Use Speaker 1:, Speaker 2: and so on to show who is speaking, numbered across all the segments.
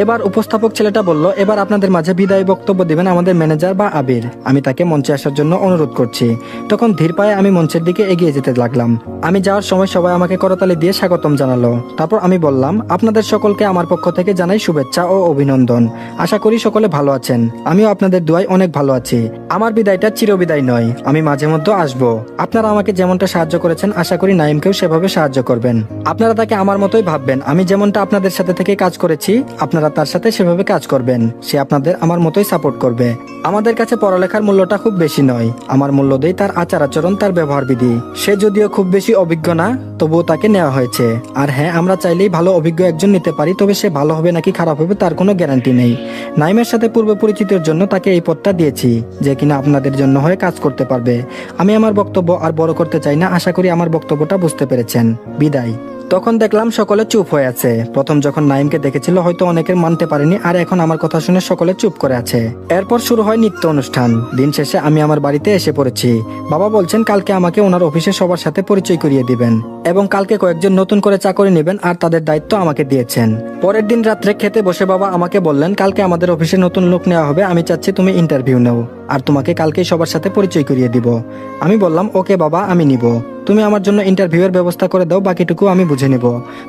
Speaker 1: এবার উপস্থাপক ছেলেটা বলল, এবার আপনাদের মাঝে বিদায় বক্তব্য দিবেন আমাদের ম্যানেজার বা আবির। আমি তাকে মঞ্চে আসার জন্য অনুরোধ করছি। তখন ধীর পায়ে আমি মঞ্চের দিকে এগিয়ে যেতে লাগলাম। আমি যাওয়ার সময় সবাই আমাকে করতালি দিয়ে স্বাগতম জানালো। তারপর আমি বললাম, আপনাদের সকলকে আমার পক্ষ থেকে জানাই শুভেচ্ছা ও অভিনন্দন। আশা করি সকলে ভালো আছেন। আমিও আপনাদের দোয়ায় অনেক ভালো আছি। আমার বিদায়টা চিরবিদায় নয়, আমি মাঝে মধ্যে আসবো। আপনারা আমাকে যেমনটা সাহায্য করেছেন, আশা করি নাইমকেও সেভাবে সাহায্য করবেন। আপনারা তাকে আমার মতোই ভাববেন। আমি যেমনটা আপনাদের সাথে থেকে কাজ করেছি, আপনারা তার সাথে সেভাবে কাজ করবেন। সে আপনাদের আমার মতোই সাপোর্ট করবে। আমাদের কাছে পড়ালেখার মূল্যটা খুব বেশি নয়। আমার মূল্য দেই তার আচার আচরণ, তার ব্যবহার বিধি। সে যদিও খুব বেশি অভিজ্ঞ না, তবুও তাকে নেওয়া হয়েছে। আর হ্যাঁ, আমরা চাইলেই ভালো অভিজ্ঞ একজন নিতে পারি, তবে সে ভালো হবে নাকি খারাপ হবে তার কোনো গ্যারান্টি নেই। নাইমের সাথে পূর্ব পরিচিতির জন্য তাকে এই পদটা দিয়েছি, যে কিনা আপনাদের জন্য হয়ে কাজ করতে পারবে। আমি আমার বক্তব্য আর বড় করতে চাই না। আশা করি আমার বক্তব্যটা বুঝতে পেরেছেন। বিদায়। তখন দেখলাম সকলে চুপ হয়ে আছে। প্রথম যখন নাইমকে দেখেছিল হয়তো অনেকের মানতে পারেনি, আর এখন আমার কথা শুনে সকলে চুপ করে আছে। এরপর শুরু হয় নৃত্য অনুষ্ঠান। দিন শেষে আমি আমার বাড়িতে এসে পড়েছি। বাবা বলছেন কালকে আমাকে ওনার অফিসে সবার সাথে পরিচয় করিয়ে দিবেন এবং কালকে কয়েকজন নতুন করে চাকরি নেবেন আর তাদের দায়িত্ব আমাকে দিয়েছেন। পরের দিন রাত্রে খেতে বসে বাবা আমাকে বললেন, কালকে আমাদের অফিসে নতুন লোক নেওয়া হবে, আমি চাচ্ছি তুমি ইন্টারভিউ নাও আর তোমাকে কালকেই সবার সাথে পরিচয় করিয়ে দিব। আমি বললাম, ওকে বাবা, আমি নিব। তুমি আমার জন্য ইন্টারভিউয়ের ব্যবস্থা করে দাও, বাকিটুকু আমি বুঝে নিব।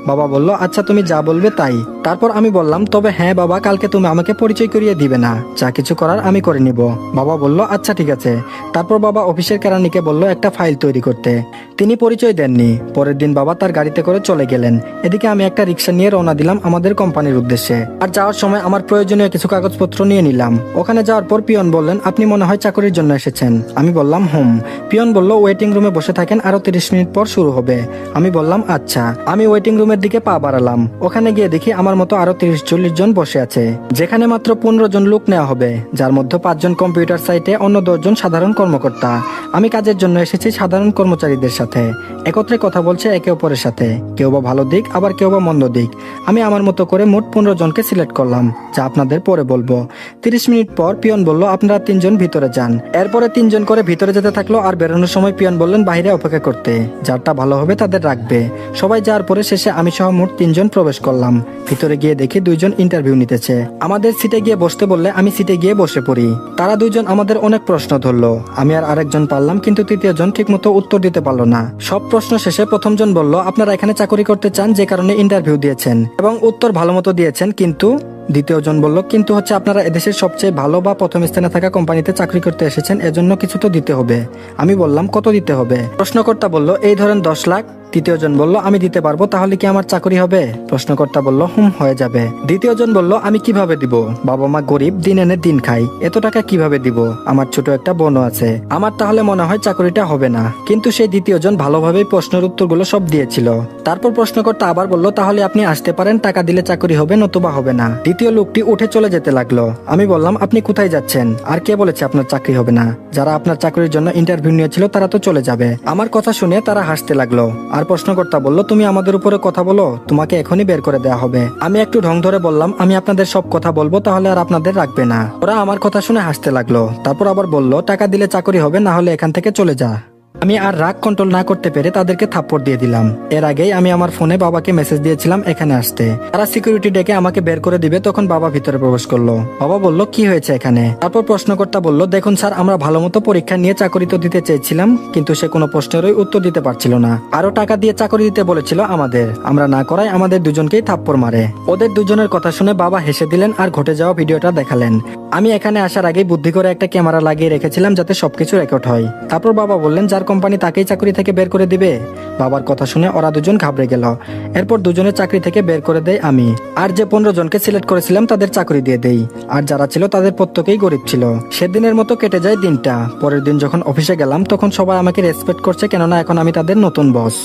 Speaker 1: বাবা বলল, আচ্ছা তুমি যা বলবে তাই। তারপর আমি বললাম, তবে হ্যাঁ বাবা, কালকে তুমি আমাকে পরিচয় করিয়ে দিবে না? যা কিছু করার আমি করে নিব। বাবা বলল, আচ্ছা ঠিক আছে। তারপর বাবা অফিসের কেরানিকে বলল একটা ফাইল তৈরি করতে। তিনি পরিচয় দেননি। পরের দিন বাবা তার গাড়িতে করে চলে গেলেন। এদিকে আমি একটা রিক্সা নিয়ে রওনা দিলাম আমাদের কোম্পানির উদ্দেশ্যে। আর যাওয়ার সময় আমার প্রয়োজনীয় কিছু কাগজপত্র নিয়ে নিলাম। ওখানে যাওয়ার পর পিয়ন বললেন, আপনি মনে হয় চাকরির জন্য এসেছেন? আমি বললাম হুম। পিয়ন বলল, ওয়েটিং রুমে বসে থাকেন, আরো 30 মিনিট পর শুরু হবে। আমি বললাম আচ্ছা। আমি ওয়েটিং রুমের দিকে পা বাড়ালাম। ওখানে গিয়ে দেখি আমার মতো আরো 30-40 জন বসে আছে, যেখানে মাত্র 15 জন লোক নেওয়া হবে, যার মধ্যে 5 জন কম্পিউটার সাইটে, অন্য 10 জন সাধারণ কর্মকর্তা। আমি কাজের জন্য এসেছি সাধারণ কর্মচারীদের সাথে। একত্রে কথা বলছে একে অপরের সাথে, কেউ বা ভালো দিক, আবার কেউ বা মন্দ দিক। আমি আমার মতো করে মোট 15 জনকে সিলেক্ট করলাম, যা আপনাদের পরে বলবো। 30 মিনিট পর পিয়ন বলল, আপনারা 3 জন ভিতরে যান। এরপরে 3 জন করে ভিতরে যেতে থাকলো, আর বেরোনোর সময় পিয়ন বললেন বাইরে অপেক্ষা করতে, যারটা ভালো হবে তাদের রাখবে। সবাই যাওয়ার পরে শেষে আমি সহ মোট 3 জন প্রবেশ করলাম। ভিতরে গিয়ে দেখি 2 জন ইন্টারভিউ নিতেছে। আমাদের সিটে গিয়ে বসতে বললে আমি সিটে গিয়ে বসে পড়ি। তারা 2 জন আমাদের অনেক প্রশ্ন ধরলো। আমি আর আরেকজন পারলাম, কিন্তু 3য় জন ঠিক মতো উত্তর দিতে পারলো না। সব প্রশ্ন শেষে প্রথম জন বলল, আপনারা এখানে চাকরি করতে চান, যে কারণে ইন্টারভিউ দিয়েছেন এবং উত্তর ভালো মতো দিয়েছেন, কিন্তু দ্বিতীয় জন বলল, কিন্তু হচ্ছে আপনারা এদেশের সবচেয়ে ভালো বা প্রথম স্থানে থাকা কোম্পানিতে চাকরি করতে এসেছেন, এজন্য কিছু তো দিতে হবে। আমি বললাম, কত দিতে হবে? প্রশ্নকর্তা বলল, এই ধরেন 10 লাখ। তৃতীয় জন বলল, আমি দিতে পারবো, তাহলে কি আমার চাকরি হবে? প্রশ্নকর্তা বলল, হয়ে যাবে। দ্বিতীয় জন বলল, আমি কিভাবে দিব? বাবা মা গরিব, দিন এনে দিন খাই, এত টাকা কিভাবে দিব? আমার ছোট একটা বোনও আছে, আমার তাহলে মনে হয় চাকরিটা হবে না। কিন্তু সেই দ্বিতীয় জন ভালোভাবে প্রশ্নের উত্তরগুলো সব দিয়েছিল। তারপর প্রশ্নকর্তা আবার বলল, তাহলে আপনি আসতে পারেন, টাকা দিলে চাকরি হবে, নতুবা হবে না। দ্বিতীয় লোকটি উঠে চলে যেতে লাগলো। আমি বললাম, আপনি কোথায় যাচ্ছেন? আর কে বলেছে আপনার চাকরি হবে না? যারা আপনার চাকরির জন্য ইন্টারভিউ নিয়েছিল তারা তো চলে যাবে। আমার কথা শুনে তারা হাসতে লাগলো। আর প্রশ্নকর্তা বলল, তুমি আমাদের উপরে কথা বলো, তোমাকে এখনই বের করে দেওয়া হবে। আমি একটু ঢং ধরে বললাম, আমি আপনাদের সব কথা বলবো, তাহলে আর আপনাদের রাখবে না। ওরা আমার কথা শুনে হাসতে লাগলো। তারপর আবার বলল, টাকা দিলে চাকরি হবে, না হলে এখান থেকে চলে যা। আমি আর রাগ কন্ট্রোল না করতে পেরে তাদেরকে থাপ্পড় দিয়ে দিলাম। এর আগেই আমি আমার ফোনে বাবাকে মেসেজ দিয়েছিলাম এখানে আসতে। তারা সিকিউরিটি ডেকে আমাকে বের করে দিবে, তখন বাবা ভিতরে প্রবেশ করলো। বাবা বলল, কি হয়েছে এখানে? তারপর প্রশ্নকর্তা বলল, দেখুন স্যার, আমরা ভালো মতো পরীক্ষা নিয়ে চাকরি তো দিতে চেয়েছিলাম, কিন্তু সে কোনো প্রশ্নেরই উত্তর দিতে পারছিল না। আরো টাকা দিয়ে চাকরি দিতে বলেছিল আমাদের, আমরা না করায় আমাদের দুজনকেই থাপ্পড় মারে। ওদের দুজনের কথা শুনে বাবা হেসে দিলেন আর ঘটে যাওয়া ভিডিওটা দেখালেন। আমি এখানে আসার আগেই বুদ্ধি করে একটা ক্যামেরা লাগিয়ে রেখেছিলাম, যাতে সবকিছু রেকর্ড হয়। তারপর বাবা বললেন, যার কোম্পানি তাকেই চাকরি থেকে বের করে দিবে। বাবার কথা শুনে ওরা 2 জন ঘাবড়ে গেল। এরপর 2 জনের চাকরি থেকে বের করে দেয় আমি। আর যে 15 জনকে সিলেক্ট করেছিলাম তাদের চাকরি দিয়ে দেই। আর যারা ছিল তাদের প্রত্যেকেই গরিব ছিল। সেদিনের মতো কেটে যায় দিনটা। পরের দিন যখন অফিসে গেলাম তখন সবাই আমাকে রেসপেক্ট করছে, কেননা এখন আমি তাদের নতুন বস।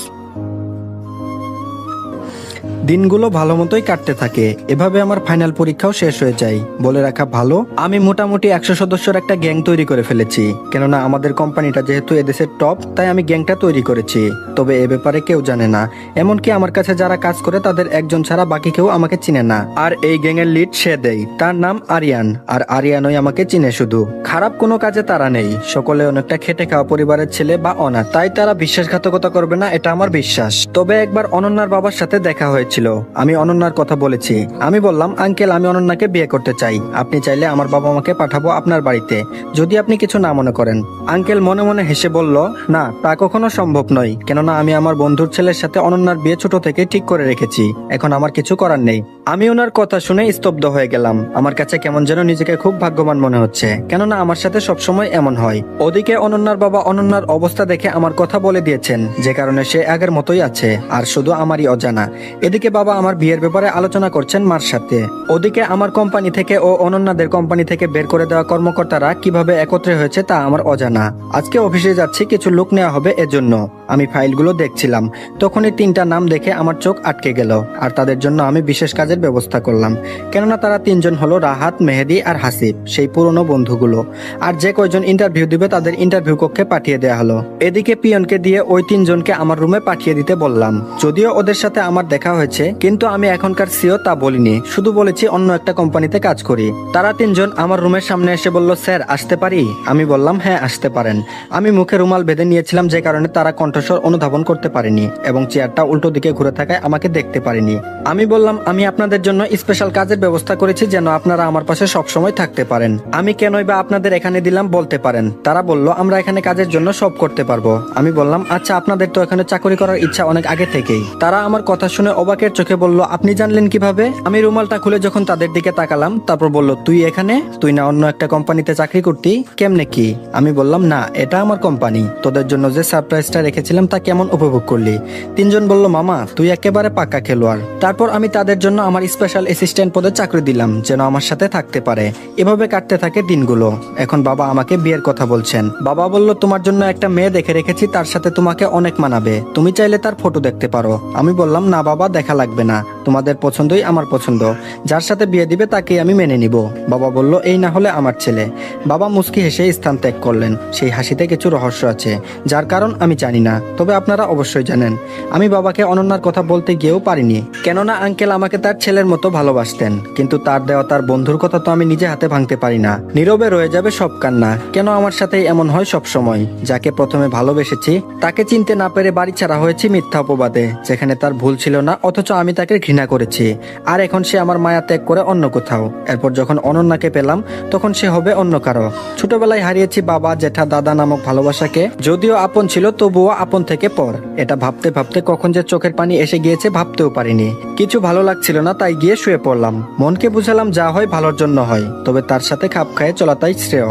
Speaker 1: দিনগুলো ভালো মতোই কাটতে থাকে। এভাবে আমার ফাইনাল পরীক্ষাও শেষ হয়ে যায়। বলে রাখা ভালো, আমি মোটামুটি 100 সদস্যর একটা গ্যাং তৈরি করে ফেলেছি। কেননা আমাদের কোম্পানিটা যেহেতু এদেশের টপ, তাই আমি গ্যাংটা তৈরি করেছি। তবে এ ব্যাপারে কেউ জানে না, এমনকি আমার কাছে যারা কাজ করে তাদের একজন ছাড়া বাকি কেউ আমাকে চিনে না। আর এই গ্যাংয়ের লিড সে দেয়, তার নাম আরিয়ান। আর আরিয়ানই আমাকে চিনে শুধু। খারাপ কোনো কাজে তারা নেই, সকলে অনেকটা খেটে খাওয়া পরিবারের ছেলে বা অনাথ, তাই তারা বিশ্বাসঘাতকতা করবে না, এটা আমার বিশ্বাস। তবে একবার অনন্যার বাবার সাথে দেখা হয়েছে। হচ্ছিল। আমি অনন্যার কথা বলেছি। আমি বললাম, আঙ্কেল আমি অনন্যাকে বিয়ে করতে চাই, আপনি চাইলে আমার বাবা মাকে পাঠাবো আপনার বাড়িতে, যদি আপনি কিছু না মনে করেন। আঙ্কেল মনে মনে হেসে বলল, না তা কখনো সম্ভব নয়, কেননা আমি আমার বন্ধুর ছেলের সাথে অনন্যার বিয়ে ছোট থেকে ঠিক করে রেখেছি, এখন আমার কিছু করার নেই। আমি ওনার কথা শুনে স্তব্ধ হয়ে গেলাম। আমার কাছে কেমন যেন নিজেকে খুব ভাগ্যবান মনে হচ্ছে, কেননা আমার সাথে সবসময় এমন হয়। ওদিকে অনন্যার বাবা অনন্যার অবস্থা দেখে আমার কথা বলে দিয়েছেন, যে কারণে সে আগের মতোই আছে, আর শুধু আমারই অজানা। এদিকে বাবা আমার বিয়ের ব্যাপারে আলোচনা করছেন মার সাথে। ওদিকে আমার কোম্পানি থেকে ও অনন্যাদের কোম্পানি থেকে বের করে দেওয়া কর্মকর্তারা কিভাবে একত্রে হয়েছে তা আমার অজানা। আজকে অফিসে যাচ্ছি, কিছু লোক নেওয়া হবে এজন্য। আমি ফাইলগুলো দেখছিলাম, তখনই 3টা নাম দেখে আমার চোখ আটকে গেল, আর তাদের জন্য আমি বিশেষ কাজের ব্যবস্থা করলাম, কেননা তারা 3জন হলো রাহাত, মেহেদি আর হাসিব, সেই পুরনো বন্ধুগুলো। আর যে কয়জন ইন্টারভিউ দিবে তাদের ইন্টারভিউ কক্ষে পাঠিয়ে দেওয়া হলো। এদিকে পিয়নকে দিয়ে ওই 3জনকে আমার রুমে পাঠিয়ে দিতে বললাম। যদিও ওদের সাথে আমার দেখা হয়েছে, কিন্তু আমি এখনকার সিও তা বলিনি, শুধু বলেছি অন্য একটা কোম্পানিতে কাজ করি। তারা 3জন আমার রুমের সামনে এসে বলল, স্যার আসতে পারি? আমি বললাম, হ্যাঁ আসতে পারেন। আমি মুখে রুমাল বেঁধে নিয়েছিলাম, যে কারণে তারা কণ্ঠস্বর অনুধাবন করতে পারেনি এবং চেয়ারটা উল্টো দিকে ঘুরে থাকায় আমাকে দেখতে পারেনি। আমি বললাম, আমি আপনাদের জন্য স্পেশাল কাজের ব্যবস্থা করেছি, যেন আপনারা আমার পাশে সবসময় থাকতে পারেন। আমি কেনই বা আপনাদের এখানে দিলাম বলতে পারেন। তারা বলল, আমরা এখানে কাজের জন্য সব করতে পারবো। আমি বললাম, আচ্ছা আপনাদের তো এখানে চাকরি করার ইচ্ছা অনেক আগে থেকেই। তারা আমার কথা শুনে অবাকের চোখে বলল, আপনি জানলেন কিভাবে? আমি রুমালটা খুলে যখন তাদের দিকে তাকালাম, তারপর বলল, তুই এখানে? তুই না অন্য একটা কোম্পানিতে চাকরি করতি? কেমনে কি? আমি বললাম, না এটা আমার কোম্পানি, তোদের জন্য যে সারপ্রাইজটা রেখেছিলাম তা কেমন উপভোগ করলি? 3জন বলল, মামা তুই একেবারে পাক্কা খেলোয়াড়। তারপর আমি তাদের জন্য আমার স্পেশাল অ্যাসিস্ট্যান্ট পদে চাকরি দিলাম, যেন আমার সাথে থাকতে পারে। এভাবে কাটতে থাকে দিনগুলো। এখন বাবা আমাকে বিয়ের কথা বলছেন। বাবা বলল, তোমার জন্য একটা মেয়ে দেখে রেখেছি, তার সাথে তোমাকে অনেক মানাবে, তুমি চাইলে তার ফটো দেখতে পারো। আমি বললাম, না বাবা দেখা লাগবে না, তোমাদের পছন্দই আমার পছন্দ, যার সাথে বিয়ে দিবে তাকেই আমি মেনে নিব। বাবা বলল, এই না হলে আমার ছেলে। বাবা মুস্কি হেসে স্থান ত্যাগ করলেন। সেই হাসিতে কিছু রহস্য আছে, যার কারণ আমি জানি না, তবে আপনারা অবশ্যই জানেন। আমি বাবাকে অনন্যার কথা বলতে গিয়েও পারিনি, কেননা আঙ্কেল আমাকে তার ছেলের মতো ভালোবাসতেন, কিন্তু তার দেওয়া তার বন্ধুর কথা তো আমি নিজে হাতে ভাঙতে পারি না। নীরবে রয়ে যাবে সব কান্না। কেন আমার সাথে এমন হয় সব সময়? যাকে প্রথমে ভালোবেসেছি তাকে চিনতে না পেরে বাড়ি ছাড়া হয়েছি মিথ্যা অপবাদে, যেখানে তার ভুল ছিল না, অথচ আমি তাকে ঘৃণা করেছি। আর এখন সে আমার মায়া ত্যাগ করে অন্য কোথাও। এরপর যখন অনন্যাকে পেলাম, তখন সে হবে অন্য কারো। ছোটবেলায় হারিয়েছি বাবা, জেঠা, দাদা নামক ভালোবাসাকে, যদিও আপন ছিল তবুও আপন থেকে পর। এটা ভাবতে ভাবতে কখন যে চোখের পানি এসে গিয়েছে ভাবতেও পারিনি। কিছু ভালো লাগছিল না, তাই গিয়ে শুয়ে পড়লাম। মনকে বুঝালাম যা হয় ভালোর জন্য হয়, তবে তার সাথে খাপ খায়ে চলাটাই শ্রেয়।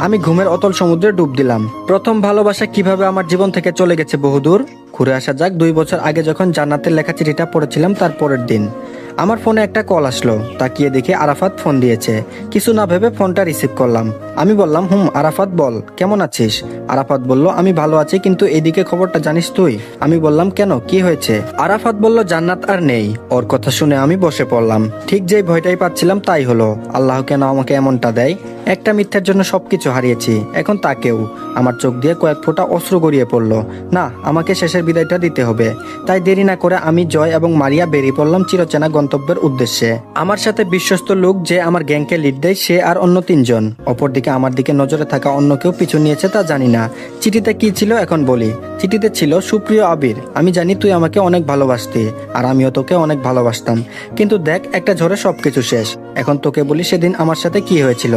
Speaker 1: আমি ঘুমের অতল সমুদ্রে ডুব দিলাম। প্রথম ভালোবাসা কিভাবে আমার জীবন থেকে চলে গেছে বহুদূর। ঘুরে আসা যাক 2 বছর আগে, যখন জান্নাতের লেখা চিঠিটা পড়েছিলাম তার পরের দিন আমার ফোনে একটা কল আসলো। তাকিয়ে দেখি আরাফাত ফোন দিয়েছে। কিছু না ভেবে ফোনটা রিসিভ করলাম। আমি বললাম, আরাফাত বল, কেমন আছিস? আরাফাত বলল, আমি ভালো আছি, কিন্তু এদিকে খবরটা জানিস তুই? আমি বললাম, কেন, কি হয়েছে? আরাফাত বলল, জান্নাত আর নেই। ওর কথা শুনে আমি বসে পড়লাম। ঠিক যেই ভয়টাই পাচ্ছিলাম তাই হলো। আল্লাহ কেন আমাকে এমনটা দেয়? একটা মিথ্যার জন্য সবকিছু হারিয়েছি, এখন তাকেও। আমার চোখ দিয়ে কয়েক ফোঁটা অশ্রু গড়িয়ে পড়লো। না, আমাকে শেষের বিদায়টা দিতে হবে। তাই দেরি না করে আমি, জয় এবং মারিয়া বেরিয়ে পড়লাম চিরচেনা গন্তব্যের উদ্দেশ্যে। আমার সাথে বিশ্বস্ত লোক যে আমার গ্যাংকে লিড দেয়, সে আর অন্য 3জন। অপরদিকে আমার দিকে নজরে থাকা অন্য কেউ পিছু নিয়েছে তা জানি না। চিঠিতে কি ছিল এখন বলি। চিঠিতে ছিল, সুপ্রিয় আবির, আমি জানি তুই আমাকে অনেক ভালোবাসতি, আর আমিও তোকে অনেক ভালোবাসতাম, কিন্তু দেখ একটা ঝড়ে সবকিছু শেষ। এখন তোকে বলি সেদিন আমার সাথে কি হয়েছিল।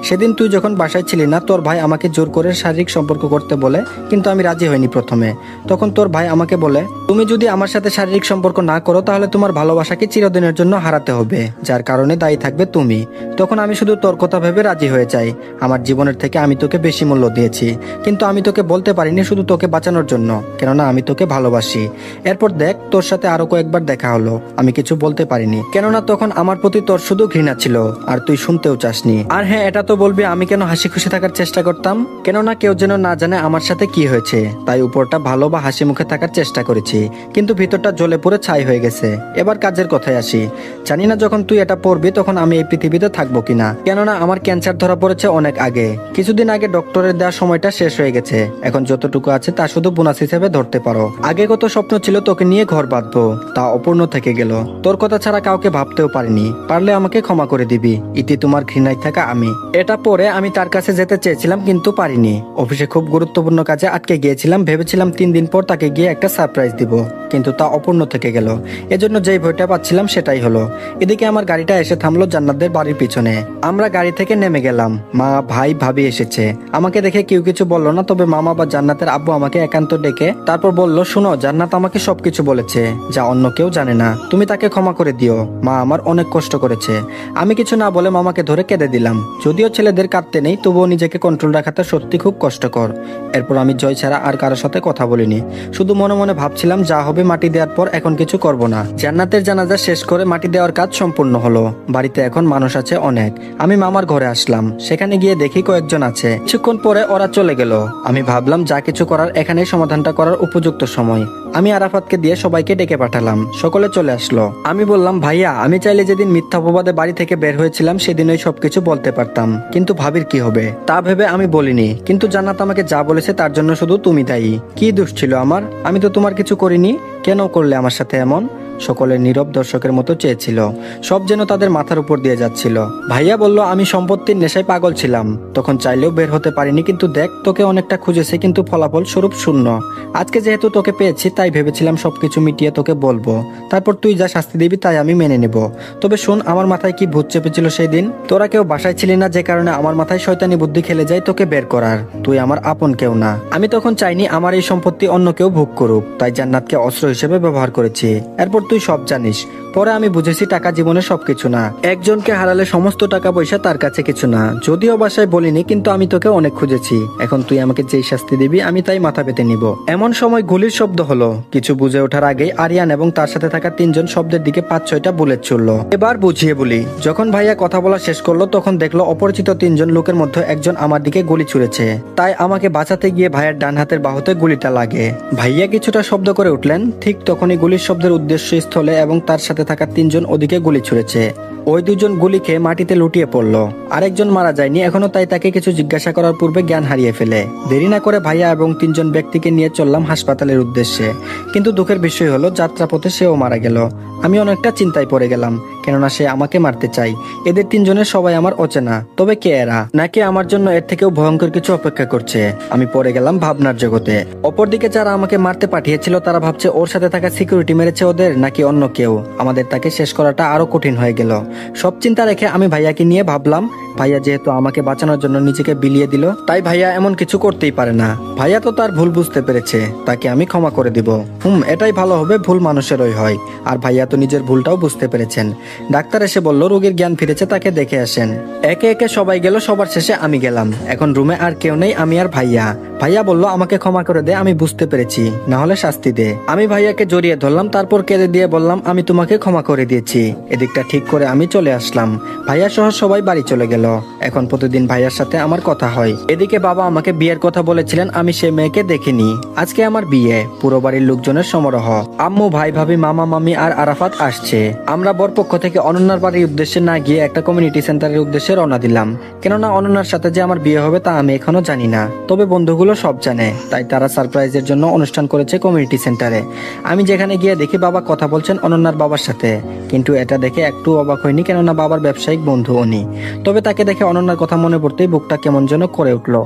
Speaker 1: সেদিন তুই যখন বাসায় ছিলি না, তোর ভাই আমাকে জোর করে শারীরিক সম্পর্ক করতে বলে, কিন্তু আমি রাজি হইনি প্রথমে। তখন তোর ভাই আমাকে বলে, তুমি যদি আমার সাথে শারীরিক সম্পর্ক না করো তাহলে তোমার ভালোবাসাকে চিরদিনের জন্য হারাতে হবে, যার কারণে দায়ী থাকবে তুমি। তখন আমি শুধু তোর কথা ভেবে রাজি হয়ে যাই। আমার জীবনের থেকে আমি তোকে বেশি মূল্য দিয়েছি, কিন্তু আমি তোকে বলতে পারিনি শুধু তোকে বাঁচানোর জন্য, কেননা আমি তোকে ভালোবাসি। এরপর দেখ, তোর সাথে আরো কয়েকবার দেখা হলো, আমি কিছু বলতে পারিনি, কেননা তখন আমার প্রতি তোর শুধু ঘৃণা ছিল, আর তুই শুনতেও চাসনি। আর হ্যাঁ, এটা তো বলবি আমি কেন হাসি খুশি থাকার চেষ্টা করতাম, কেননা কেউ যেন না জানে আমার সাথে কি হয়েছে। তাই উপরটা ভালো বা হাসি মুখে থাকার চেষ্টা করেছি, কিন্তু ভিতরটা জ্বলে পুড়ে ছাই হয়ে গেছে। এবার কাজের কথায় আসি। জানি না যখন তুই এটা পড়বি তখন আমি এই পৃথিবীতে থাকবো কিনা, কেননা আমার ক্যান্সার ধরা পড়েছে অনেক অনেক আগে। কিছুদিন আগে ডক্টরের দেওয়ার সময়টা শেষ হয়ে গেছে, এখন যতটুকু আছে তা শুধু বোনাস হিসেবে ধরতে পারো। আগে কত স্বপ্ন ছিল তোকে নিয়ে ঘর বাঁধবো, তা অপূর্ণ থেকে গেল। তোর কথা ছাড়া কাউকে ভাবতেও পারিনি, পারলে আমাকে ক্ষমা করে দিবি। ইতি তোমার ঘৃণায় থাকা আমি। এটা পরে আমি তার কাছে যেতে চেয়েছিলাম কিন্তু পারিনি। অফিসে খুব গুরুত্বপূর্ণ কাজে আটকে গিয়েছিলাম, ভেবেছিলাম 3 দিন পর তাকে গিয়ে একটা সারপ্রাইজ দিব, কিন্তু তা অপূর্ণ থেকে গেল। এজন্য যেই ভয়টা পাচ্ছিলাম সেটাই হলো। এদিকে আমার গাড়িটা এসে থামলো জান্নাতদের বাড়ির পিছনে। আমরা গাড়ি থেকে নেমে গেলাম। মা, ভাই, ভাবি এসেছে। আমাকে দেখে কেউ কিছু বললো না, তবে মামা বা জান্নাতের আব্বু আমাকে একান্ত ডেকে তারপর বলল, শুনো, জান্নাত আমাকে সবকিছু বলেছে যা অন্য কেউ জানে না, তুমি তাকে ক্ষমা করে দিও। মা আমার অনেক কষ্ট করেছে। আমি কিছু না বলে মামাকে ধরে কেঁদে দিলাম। যদিও ছেলেদের কাঁদতে নেই, তবুও নিজেকে কন্ট্রোল রাখাটা সত্যি খুব কষ্টকর। এরপর আমি জয় ছাড়া আর কারোর সাথে কথা বলিনি, শুধু মনে মনে ভাবছিলাম যা হবে মাটি দেওয়ার পর এখন কিছু করব না। জান্নাতের জানাজা শেষ করে মাটি দেওয়ার কাজ সম্পূর্ণ হলো। বাড়িতে এখন মানুষ আছে অনেক। আমি মামার ঘরে আসলাম, সেখানে গিয়ে দেখি কয়েকজন আছে। কিছুক্ষণ পরে ওরা চলে গেল। আমি ভাবলাম যা কিছু করার এখানেই সমাধানটা করার উপযুক্ত সময়। আমি আরাফাতকে দিয়ে সবাইকে ডেকে পাঠালাম, সকলে চলে আসলো। আমি বললাম, ভাইয়া, আমি চাইলে যেদিন মিথ্যা অপবাদে বাড়ি থেকে বের হয়েছিলাম সেদিনই সবকিছু বলতে পারতাম, কিন্তু ভাবির কি হবে তা ভেবে আমি বলিনি। কিন্তু জান্নাত আমাকে যা বলেছে তার জন্য শুধু তুমি দায়ী। কি দোষ ছিল আমার? আমি তো তোমার কিছু করিনি, কেন করলে আমার সাথে এমন? সকলে নীরব দর্শকের মতো চেয়েছিল, সব যেন তাদের মাথার উপর দিয়ে যাচ্ছিল। ভাইয়া বলল, আমি সম্পত্তির নেশায় পাগল ছিলাম, তখন চাইলেও বের হতে পারিনি। কিন্তু দেখ, তোকে অনেকটা খুঁজেছি কিন্তু ফলাফল স্বরূপ শূন্য। আজকে যেহেতু তোকে পেয়েছি তাই ভেবেছিলাম সবকিছু মিটিয়ে তোকে বলবো, তারপর তুই যা শাস্তি দিবি তাই আমি মেনে নেব। তবে শোন, আমার মাথায় কি ভূত চেপেছিল সেই দিন। তোরা কেউ বাসায় ছিলি না, যে কারণে আমার মাথায় শয়তানি বুদ্ধি খেলে যায় তোকে বের করার। তুই আমার আপন কেউ না। আমি তখন চাইনি আমার এই সম্পত্তি অন্য কেউ ভোগ করুক, তাই জান্নাতকে অস্ত্র হিসেবে ব্যবহার করেছি। এরপর তুই সব জানিস। পরে আমি বুঝেছি টাকা জীবনে সবকিছু না। একজনকে হারালে সমস্ত টাকা পয়সা তার কাছে কিছু না। যদিও বাসায় বলিনি, কিন্তু আমি তোকে অনেক খুঁজেছি। এখন তুই আমাকে যেই শাস্তি দিবি আমি তাই মাথা পেতে নিব। এমন সময় গুলির শব্দ হলো। কিছু বুঝে ওঠার আগেই আরিয়ান এবং তার সাথে থাকা 3 জন শব্দের দিকে 5-6টা বুলেট ছুড়লো। এবার বুঝিয়ে বলি, যখন ভাইয়া কথা বলা শেষ করলো তখন দেখলো অপরিচিত 3 জন লোকের মধ্যে একজন আমার দিকে গুলি ছুড়েছে। তাই আমাকে বাঁচাতে গিয়ে ভাইয়ার ডান হাতের বাহুতে গুলিটা লাগে। ভাইয়া কিছুটা শব্দ করে উঠলেন, ঠিক তখনই গুলির শব্দের উদ্দেশ্য স্থলে এবং তার সাথে থাকা 3 জন ওদিকে গুলি ছুড়েছে। ওই 2 জন গুলি খেয়ে মাটিতে লুটিয়ে পড়লো। আরেকজন মারা যায়নি এখনো, তাই তাকে কিছু জিজ্ঞাসা করার পূর্বে জ্ঞান হারিয়ে ফেলে। দেরি না করে ভাইয়া এবং 3 জন ব্যক্তিকে নিয়ে চললাম হাসপাতালের উদ্দেশ্যে। কিন্তু দুঃখের বিষয় হলো যাত্রাপথে সেও মারা গেল। আমি অনেকটা চিন্তায় পড়ে গেলাম, কেননা সে আমাকে মারতে চাই। এদের 3 জনের সবাই আমার অচেনা, তবে কে এরা? নাকি আমার জন্য এর থেকেও ভয়ঙ্কর কিছু অপেক্ষা করছে? আমি পড়ে গেলাম ভাবনার জগতে। অপরদিকে যারা আমাকে মারতে পাঠিয়েছিল তারা ভাবছে ওর সাথে থাকা সিকিউরিটি মেরেছে ওদের, নাকি অন্য কেউ। আমাদের তাকে শেষ করাটা আরো কঠিন হয়ে গেল। সব চিন্তা রেখে আমি ভাইয়াকে নিয়ে ভাবলাম, ভাইয়া যেহেতু আমাকে বাঁচানোর জন্য নিজেকে বিলিয়ে দিল, তাই ভাইয়া এমন কিছু করতেই পারে না। ভাইয়া তো তার ভুল বুঝতে পেরেছে, তাকে আমি ক্ষমা করে দিব। এটাই ভালো হবে, ভুল মানুষেরই হয়। আর ভাইয়া তো নিজের ভুলটাও বুঝতে পেরেছেন। ডাক্তার এসে বলল রোগীর জ্ঞান ফিরেছে, তাকে দেখে আসেন। একে একে সবাই গেল, সবার শেষে আমি গেলাম। এখন রুমে আর কেউ নেই, আমি আর ভাইয়া। ভাইয়া বলল, আমাকে ক্ষমা করে দে, আমি বুঝতে পেরেছি, না হলে শাস্তি দে। আমি ভাইয়াকে জড়িয়ে ধরলাম, তারপর কেঁদে দিয়ে বললাম, আমি তোমাকে ক্ষমা করে দিয়েছি। এদিকটা ঠিক করে আমি চলে আসলাম। ভাইয়া সহ সবাই বাড়ি চলে গেল। এখন প্রতিদিন ভাইয়ার সাথে আমার কথা হয়। এদিকে বাবা আমাকে বিয়ের কথা বলেছিলেন, আমি সে মেয়েকে দেখিনি। আজকে আমার বিয়ে, পুরো বাড়ির লোকজনের সমারোহ। আম্মু, ভাই, ভাবি, মামা, মামি আর আরাফাত আসছে। আমরা বরপক্ষ থেকে অনন্যার বাড়ির উদ্দেশ্যে না গিয়ে একটা কমিউনিটি সেন্টারের উদ্দেশ্যে রওনা দিলাম, কেননা অনন্যার সাথে যে আমার বিয়ে হবে তা আমি এখনো জানি না। তবে বন্ধুগুলো সব জানে, তাই তারা সারপ্রাইজের জন্য অনুষ্ঠান করেছে কমিউনিটি সেন্টারে। আমি যেখানে গিয়ে দেখি বাবা কথা বলছেন অনন্যার বাবার সাথে, কিন্তু এটা দেখে একটু অবাক হয়নি, কেননা বাবার ব্যবসায়িক বন্ধু উনি। তবে তাকে দেখে অনন্যার কথা মনে পড়তেই বুকটা কেমন যেন করে উঠলো।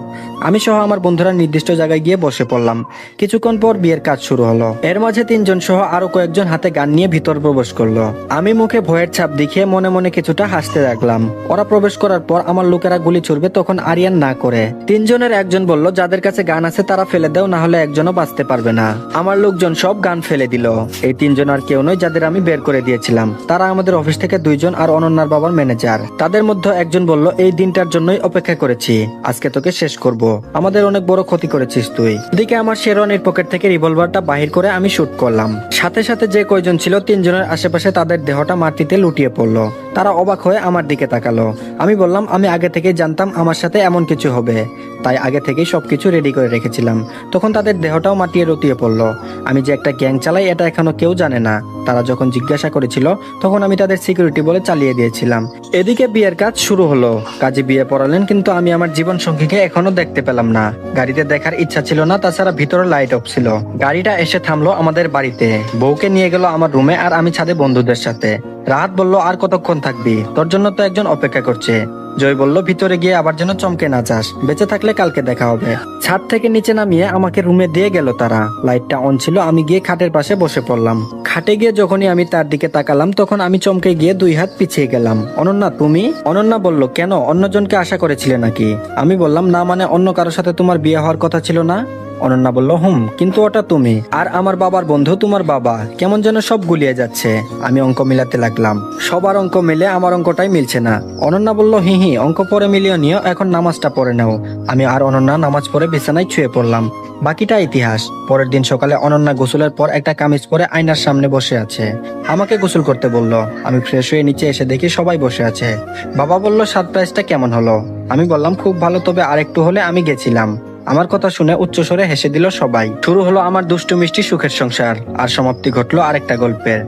Speaker 1: আমি সহ আমার বন্ধুরা নির্দিষ্ট জায়গায় গিয়ে বসে পড়লাম। কিছুক্ষণ পর বিয়ের কাজ শুরু হলো। এর মাঝে 3 জন সহ আরো কয়েকজন হাতে গান নিয়ে ভিতর প্রবেশ করলো। আমি মুখে ভয়ের ছাপ দেখিয়ে মনে মনে কিছুটা হাসতে লাগলাম। ওরা প্রবেশ করার পর আমার লোকেরা গুলি ছুড়বে, তখন আরিয়ান না করে 3 জনের একজন বলল, যাদের কাছে গান আছে তারা ফেলে দাও, না হলে একজনও বাঁচতে পারবে না। আমার লোকজন সব গান ফেলে দিল। এই 3 জন আর কেউ নয়, যাদের আমি বের করে দিয়েছিলাম। তারা আমাদের অফিস থেকে 2 জন আর অনন্যার বাবার ম্যানেজার। তাদের মধ্যে একজন বলল, এই দিনটার জন্যই অপেক্ষা করেছি, আজকে তোকে শেষ করব। আমাদের অনেক বড় ক্ষতি করেছিস তুই। এদিকে আমার শেরওয়ানির পকেট থেকে রিভলভারটা বাহির করে আমি শুট করলাম। সাথে সাথে যে কয়জন ছিল 3 জনের আশেপাশে তাদের দেহটা মাটিতে লুটিয়ে পড়লো। তারা অবাক হয়ে আমার দিকে তাকালো। আমি বললাম, আমি আগে থেকেই জানতাম আমার সাথে এমন কিছু হবে, তাই আগে থেকেই সবকিছু রেডি করে রেখেছিলাম। তখন তাদের দেহটাও মাটিয়ে রতিয়ে পড়লো। আমি যে একটা গ্যাং চালাই এটা এখনো কেউ জানে না। তারা যখন জিজ্ঞাসা করেছিল তখন আমি তাদের সিকিউরিটি বলে চালিয়ে দিয়েছিলাম। এদিকে বিয়ের কাজ শুরু হলো। কাজী বিয়ে পড়ালেন, কিন্তু আমি আমার জীবন সঙ্গীকে এখনো দেখতে পেলাম না। গাড়িতে দেখার ইচ্ছা ছিল না, তাছাড়া ভিতরে লাইট অফ ছিল। গাড়িটা এসে থামলো আমাদের বাড়িতে। বউকে নিয়ে গেল আমার রুমে আর আমি ছাদে বন্ধুদের সাথে। রাহাত বলল, আর কতক্ষণ থাকবি? তোর জন্য তো একজন অপেক্ষা করছে। জয় বলল, ভিতরে গিয়ে আবার যেন চমকে না যাস, বেঁচে থাকলে কালকে দেখা হবে। ছাদ থেকে নিচে নামিয়ে আমাকে রুমে দিয়ে গেল তারা। লাইটটা অন ছিল, আমি গিয়ে খাটের পাশে বসে পড়লাম। খাটে গিয়ে যখনই আমি তার দিকে তাকালাম তখন আমি চমকে গিয়ে 2 হাত পিছিয়ে গেলাম। অনন্যা, তুমি? অনন্যা বলল, কেন, অন্যজনকে আশা করেছিলে নাকি? আমি বললাম, না মানে অন্য কারোর সাথে তোমার বিয়ে হওয়ার কথা ছিল না? অনন্যা বলল, কিন্তু ওটা তুমি, আর আমার বাবার বন্ধু তোমার বাবা। কেমন যেন সব গুলিয়ে যাচ্ছে। আমি অঙ্ক মিলাতে লাগলাম। সবার অঙ্ক মিলে আমার অঙ্কটাই মিলছে না। অনন্যা বলল, হি অঙ্ক পরে মিলিয়ে নিও, এখন নামাজটা পড়ে নাও। আমি আর অনন্যা নামাজ পড়ে বিছানায় শুয়ে পড়লাম। বাকিটা ইতিহাস। পরের দিন সকালে অনন্যা গোসলের পর একটা কামিজ পরে আয়নার সামনে বসে আছে। আমাকে গোসল করতে বলল। আমি ফ্রেশ হয়ে নিচে এসে দেখি সবাই বসে আছে। বাবা বলল, সারপ্রাইজটা কেমন হলো? আমি বললাম, খুব ভালো, তবে আরেকটু হলে আমি গেছিলাম। আমার কথা শুনে উচ্চস্বরে হেসে দিল সবাই। শুরু হলো আমার দুষ্টু মিষ্টি সুখের সংসার, আর সমাপ্তি ঘটলো আরেকটা গল্পের।